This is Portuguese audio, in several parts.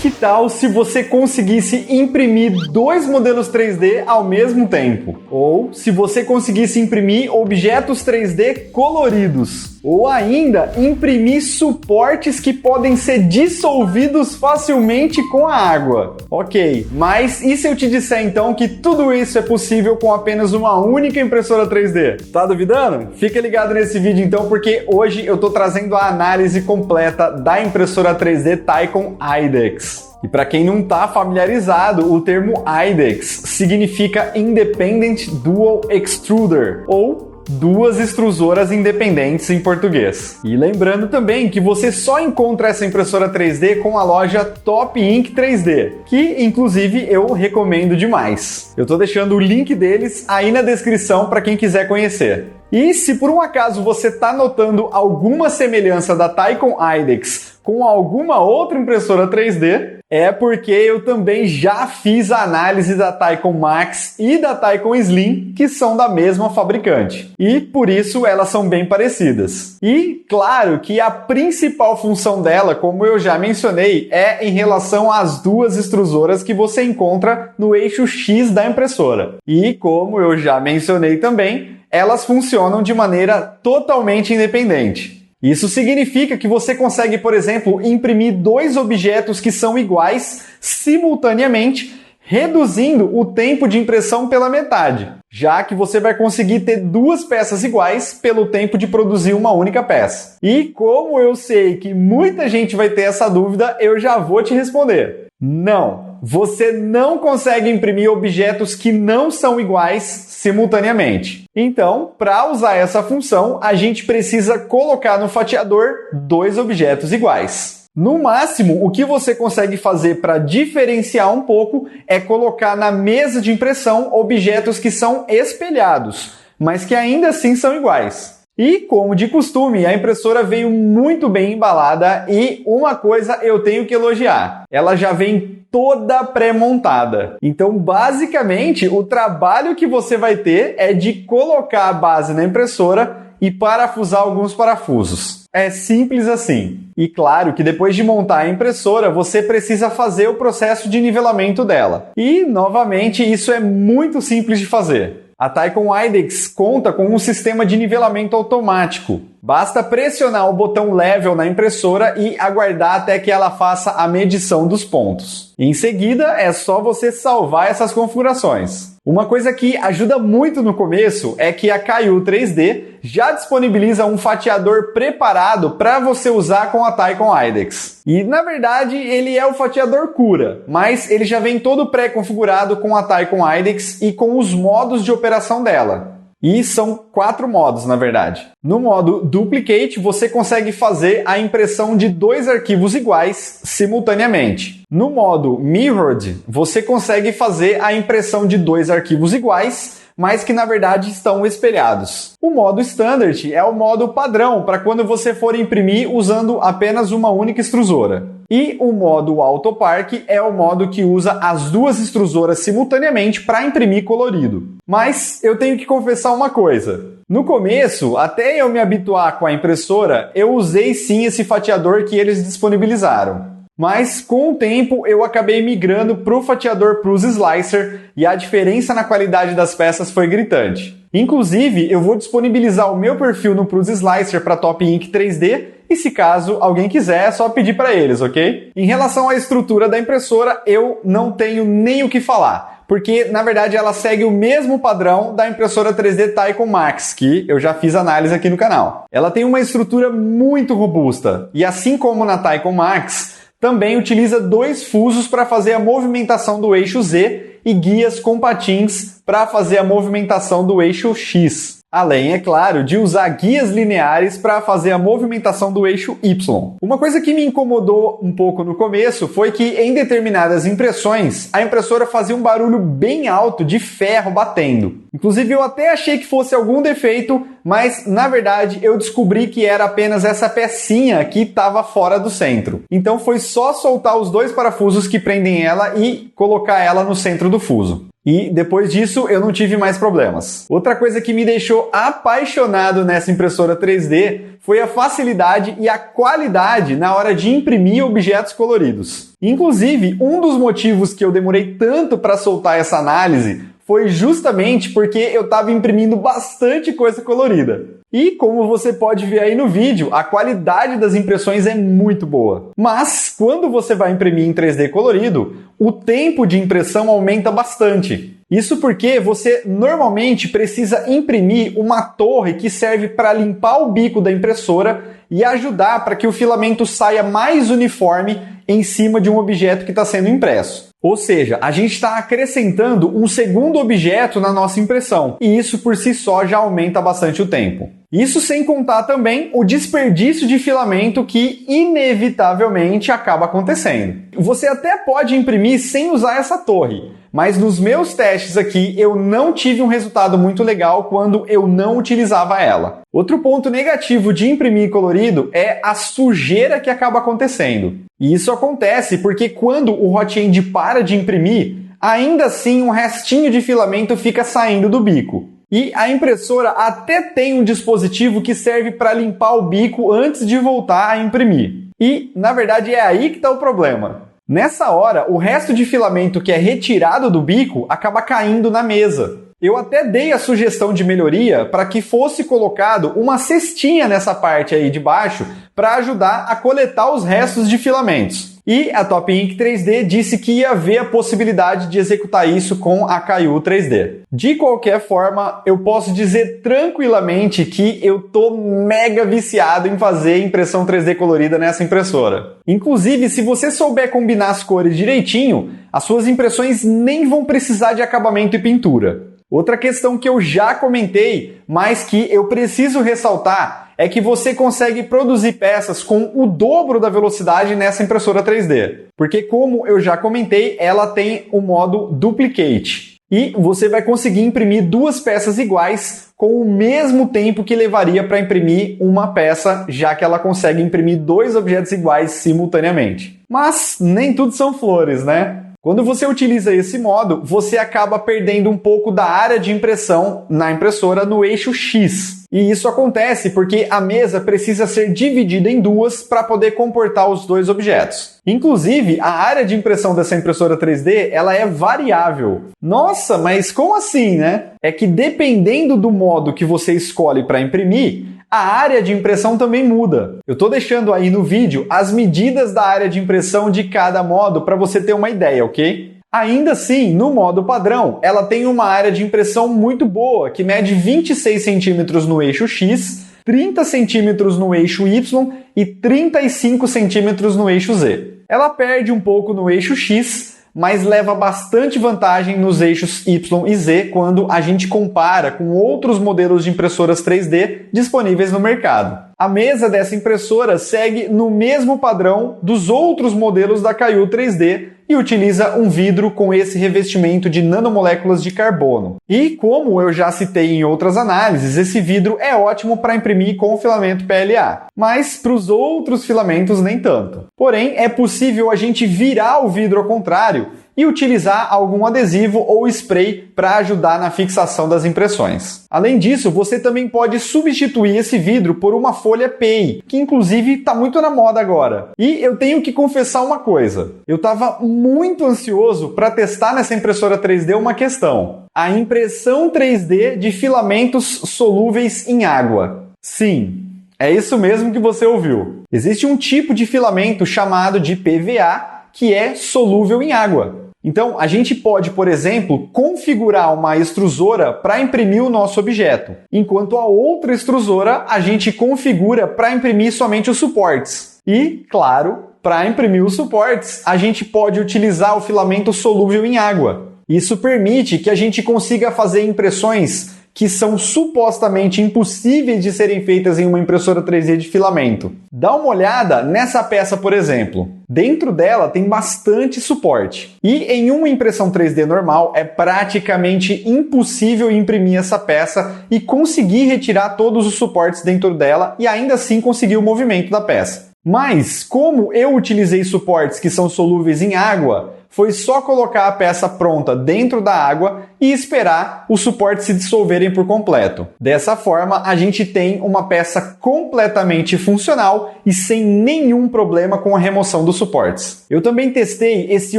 que tal se você conseguisse imprimir dois modelos 3D ao mesmo tempo? Ou se você conseguisse imprimir objetos 3D coloridos? Ou ainda imprimir suportes que podem ser dissolvidos facilmente com a água? Ok, mas e se eu te disser então que tudo isso é possível com apenas uma única impressora 3D? Tá duvidando? Fica ligado nesse vídeo então, porque hoje eu tô trazendo a análise completa da impressora 3D Tykon IDEX. E para quem não está familiarizado, o termo IDEX significa Independent Dual Extruder, ou duas extrusoras independentes em português. E lembrando também que você só encontra essa impressora 3D com a loja Top Ink 3D, que inclusive eu recomendo demais. Eu tô deixando o link deles aí na descrição para quem quiser conhecer. E se por um acaso você está notando alguma semelhança da Tykon IDEX com alguma outra impressora 3D, é porque eu também já fiz a análise da Tykon Max e da Tykon Slim, que são da mesma fabricante. E por isso elas são bem parecidas. E claro que a principal função dela, como eu já mencionei, é em relação às duas extrusoras que você encontra no eixo X da impressora. E como eu já mencionei também, elas funcionam de maneira totalmente independente. Isso significa que você consegue, por exemplo, imprimir dois objetos que são iguais simultaneamente, reduzindo o tempo de impressão pela metade, já que você vai conseguir ter duas peças iguais pelo tempo de produzir uma única peça. E como eu sei que muita gente vai ter essa dúvida, eu já vou te responder. Não, você não consegue imprimir objetos que não são iguais simultaneamente. Então, para usar essa função, a gente precisa colocar no fatiador dois objetos iguais. No máximo, o que você consegue fazer para diferenciar um pouco é colocar na mesa de impressão objetos que são espelhados, mas que ainda assim são iguais. E, como de costume, a impressora veio muito bem embalada e uma coisa eu tenho que elogiar. Ela já vem toda pré-montada. Então, basicamente, o trabalho que você vai ter é de colocar a base na impressora e parafusar alguns parafusos. É simples assim. E claro que depois de montar a impressora, você precisa fazer o processo de nivelamento dela. E, novamente, isso é muito simples de fazer. A Tykon IDEX conta com um sistema de nivelamento automático. Basta pressionar o botão Level na impressora e aguardar até que ela faça a medição dos pontos. Em seguida, é só você salvar essas configurações. Uma coisa que ajuda muito no começo é que a Kaiu 3D já disponibiliza um fatiador preparado para você usar com a Tykon IDEX. E, na verdade, ele é o fatiador Cura, mas ele já vem todo pré-configurado com a Tykon IDEX e com os modos de operação dela. E são 4 modos, na verdade. No modo Duplicate, você consegue fazer a impressão de dois arquivos iguais simultaneamente. No modo Mirrored, você consegue fazer a impressão de dois arquivos iguais, mas que na verdade estão espelhados. O modo Standard é o modo padrão para quando você for imprimir usando apenas uma única extrusora. E o modo Auto Park é o modo que usa as duas extrusoras simultaneamente para imprimir colorido. Mas eu tenho que confessar uma coisa. No começo, até eu me habituar com a impressora, eu usei sim esse fatiador que eles disponibilizaram. Mas com o tempo eu acabei migrando para o fatiador Prusa Slicer e a diferença na qualidade das peças foi gritante. Inclusive, eu vou disponibilizar o meu perfil no Prusa Slicer para Top Ink 3D e se caso alguém quiser, é só pedir para eles, ok? Em relação à estrutura da impressora, eu não tenho nem o que falar, porque na verdade ela segue o mesmo padrão da impressora 3D Tykon Max, que eu já fiz análise aqui no canal. Ela tem uma estrutura muito robusta e assim como na Tykon Max, também utiliza dois fusos para fazer a movimentação do eixo Z e guias com patins para fazer a movimentação do eixo X. Além, é claro, de usar guias lineares para fazer a movimentação do eixo Y. Uma coisa que me incomodou um pouco no começo foi que em determinadas impressões, a impressora fazia um barulho bem alto de ferro batendo. Inclusive eu até achei que fosse algum defeito, mas na verdade eu descobri que era apenas essa pecinha que estava fora do centro. Então foi só soltar os dois parafusos que prendem ela e colocar ela no centro do fuso. E depois disso eu não tive mais problemas. Outra coisa que me deixou apaixonado nessa impressora 3D foi a facilidade e a qualidade na hora de imprimir objetos coloridos. Inclusive, um dos motivos que eu demorei tanto para soltar essa análise foi justamente porque eu estava imprimindo bastante coisa colorida. E como você pode ver aí no vídeo, a qualidade das impressões é muito boa. Mas quando você vai imprimir em 3D colorido, o tempo de impressão aumenta bastante. Isso porque você normalmente precisa imprimir uma torre que serve para limpar o bico da impressora e ajudar para que o filamento saia mais uniforme em cima de um objeto que está sendo impresso. Ou seja, a gente está acrescentando um segundo objeto na nossa impressão, e isso por si só já aumenta bastante o tempo. Isso sem contar também o desperdício de filamento que inevitavelmente acaba acontecendo. Você até pode imprimir sem usar essa torre, mas nos meus testes aqui eu não tive um resultado muito legal quando eu não utilizava ela. Outro ponto negativo de imprimir colorido é a sujeira que acaba acontecendo. E isso acontece porque quando o hot end para de imprimir, ainda assim um restinho de filamento fica saindo do bico. E a impressora até tem um dispositivo que serve para limpar o bico antes de voltar a imprimir. E, na verdade, é aí que está o problema. Nessa hora, o resto de filamento que é retirado do bico acaba caindo na mesa. Eu até dei a sugestão de melhoria para que fosse colocado uma cestinha nessa parte aí de baixo para ajudar a coletar os restos de filamentos. E a Top Ink 3D disse que ia haver a possibilidade de executar isso com a Kaiu 3D. De qualquer forma, eu posso dizer tranquilamente que eu tô mega viciado em fazer impressão 3D colorida nessa impressora. Inclusive, se você souber combinar as cores direitinho, as suas impressões nem vão precisar de acabamento e pintura. Outra questão que eu já comentei, mas que eu preciso ressaltar, é que você consegue produzir peças com o dobro da velocidade nessa impressora 3D. Porque, como eu já comentei, ela tem o modo Duplicate. E você vai conseguir imprimir duas peças iguais com o mesmo tempo que levaria para imprimir uma peça, já que ela consegue imprimir dois objetos iguais simultaneamente. Mas nem tudo são flores, né? Quando você utiliza esse modo, você acaba perdendo um pouco da área de impressão na impressora no eixo X. E isso acontece porque a mesa precisa ser dividida em duas para poder comportar os dois objetos. Inclusive, a área de impressão dessa impressora 3D, ela é variável. Nossa, mas como assim, né? É que dependendo do modo que você escolhe para imprimir, a área de impressão também muda. Eu estou deixando aí no vídeo as medidas da área de impressão de cada modo para você ter uma ideia, ok? Ainda assim, no modo padrão, ela tem uma área de impressão muito boa, que mede 26 centímetros no eixo X, 30 centímetros no eixo Y e 35 centímetros no eixo Z. Ela perde um pouco no eixo X, mas leva bastante vantagem nos eixos Y e Z quando a gente compara com outros modelos de impressoras 3D disponíveis no mercado. A mesa dessa impressora segue no mesmo padrão dos outros modelos da Kaiu 3D e utiliza um vidro com esse revestimento de nanomoléculas de carbono. E como eu já citei em outras análises, esse vidro é ótimo para imprimir com o filamento PLA, mas para os outros filamentos nem tanto. Porém, é possível a gente virar o vidro ao contrário e utilizar algum adesivo ou spray para ajudar na fixação das impressões. Além disso, você também pode substituir esse vidro por uma folha PEI, que inclusive está muito na moda agora. E eu tenho que confessar uma coisa, eu estava muito ansioso para testar nessa impressora 3D uma questão: a impressão 3D de filamentos solúveis em água. Sim, é isso mesmo que você ouviu. Existe um tipo de filamento chamado de PVA que é solúvel em água. Então, a gente pode, por exemplo, configurar uma extrusora para imprimir o nosso objeto, enquanto a outra extrusora a gente configura para imprimir somente os suportes. E, claro, para imprimir os suportes, a gente pode utilizar o filamento solúvel em água. Isso permite que a gente consiga fazer impressões que são supostamente impossíveis de serem feitas em uma impressora 3D de filamento. Dá uma olhada nessa peça, por exemplo. Dentro dela tem bastante suporte. E em uma impressão 3D normal é praticamente impossível imprimir essa peça e conseguir retirar todos os suportes dentro dela e ainda assim conseguir o movimento da peça. Mas, como eu utilizei suportes que são solúveis em água, foi só colocar a peça pronta dentro da água e esperar os suportes se dissolverem por completo. Dessa forma, a gente tem uma peça completamente funcional e sem nenhum problema com a remoção dos suportes. Eu também testei esse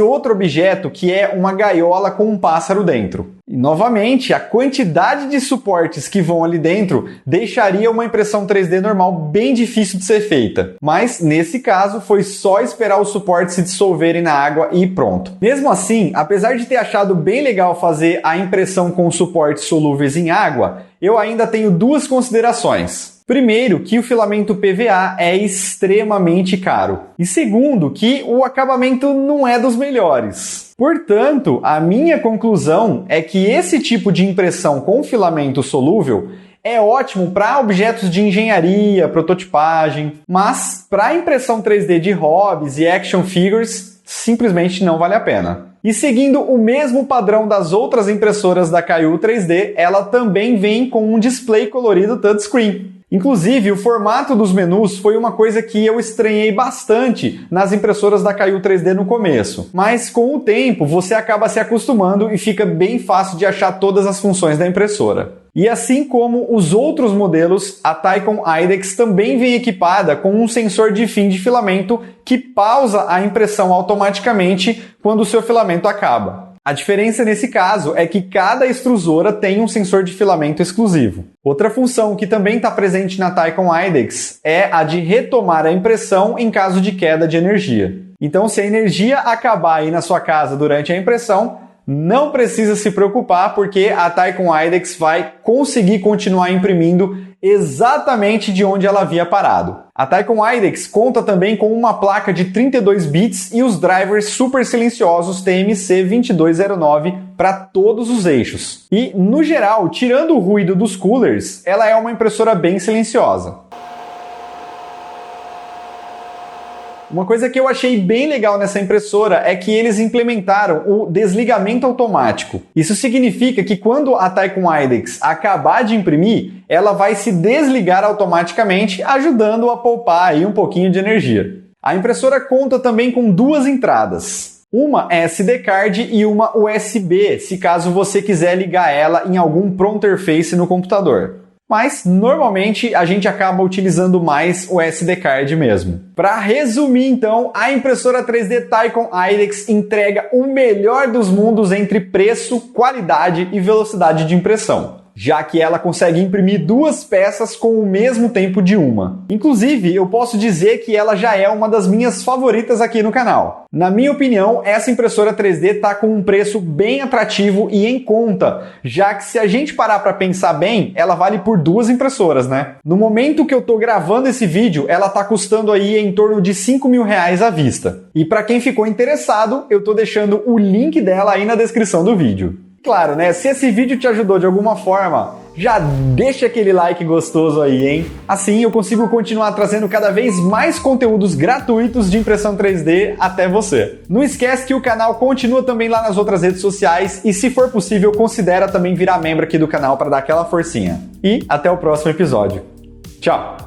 outro objeto que é uma gaiola com um pássaro dentro. E, novamente, a quantidade de suportes que vão ali dentro deixaria uma impressão 3D normal bem difícil de ser feita. Mas, nesse caso, foi só esperar os suportes se dissolverem na água e pronto. Mesmo assim, apesar de ter achado bem legal fazer a impressão com suportes solúveis em água, eu ainda tenho duas considerações. Primeiro, que o filamento PVA é extremamente caro. E segundo, que o acabamento não é dos melhores. Portanto, a minha conclusão é que esse tipo de impressão com filamento solúvel é ótimo para objetos de engenharia, prototipagem, mas para impressão 3D de hobbies e action figures, simplesmente não vale a pena. E seguindo o mesmo padrão das outras impressoras da Kayou 3D, ela também vem com um display colorido touchscreen. Inclusive, o formato dos menus foi uma coisa que eu estranhei bastante nas impressoras da Kayou 3D no começo. Mas com o tempo, você acaba se acostumando e fica bem fácil de achar todas as funções da impressora. E assim como os outros modelos, a Thaicom IDEX também vem equipada com um sensor de fim de filamento que pausa a impressão automaticamente quando o seu filamento acaba. A diferença nesse caso é que cada extrusora tem um sensor de filamento exclusivo. Outra função que também está presente na Thaicom IDEX é a de retomar a impressão em caso de queda de energia. Então, se a energia acabar aí na sua casa durante a impressão, não precisa se preocupar porque a Thaicom IDEX vai conseguir continuar imprimindo exatamente de onde ela havia parado. A Thaicom IDEX conta também com uma placa de 32 bits e os drivers super silenciosos TMC2209 para todos os eixos. E, no geral, tirando o ruído dos coolers, ela é uma impressora bem silenciosa. Uma coisa que eu achei bem legal nessa impressora é que eles implementaram o desligamento automático. Isso significa que quando a Thaicom IDEX acabar de imprimir, ela vai se desligar automaticamente, ajudando a poupar aí um pouquinho de energia. A impressora conta também com duas entradas. Uma SD card e uma USB, se caso você quiser ligar ela em algum pronterface no computador. Mas, normalmente, a gente acaba utilizando mais o SD card mesmo. Para resumir, então, a impressora 3D Thaicom IDEX entrega o melhor dos mundos entre preço, qualidade e velocidade de impressão, já que ela consegue imprimir duas peças com o mesmo tempo de uma. Inclusive, eu posso dizer que ela já é uma das minhas favoritas aqui no canal. Na minha opinião, essa impressora 3D está com um preço bem atrativo e em conta, já que se a gente parar para pensar bem, ela vale por duas impressoras, né? No momento que eu estou gravando esse vídeo, ela está custando aí em torno de R$5.000 à vista. E para quem ficou interessado, eu estou deixando o link dela aí na descrição do vídeo. Claro, né? Se esse vídeo te ajudou de alguma forma, já deixa aquele like gostoso aí, hein? Assim eu consigo continuar trazendo cada vez mais conteúdos gratuitos de impressão 3D até você. Não esquece que o canal continua também lá nas outras redes sociais e, se for possível, considera também virar membro aqui do canal para dar aquela forcinha. E até o próximo episódio. Tchau!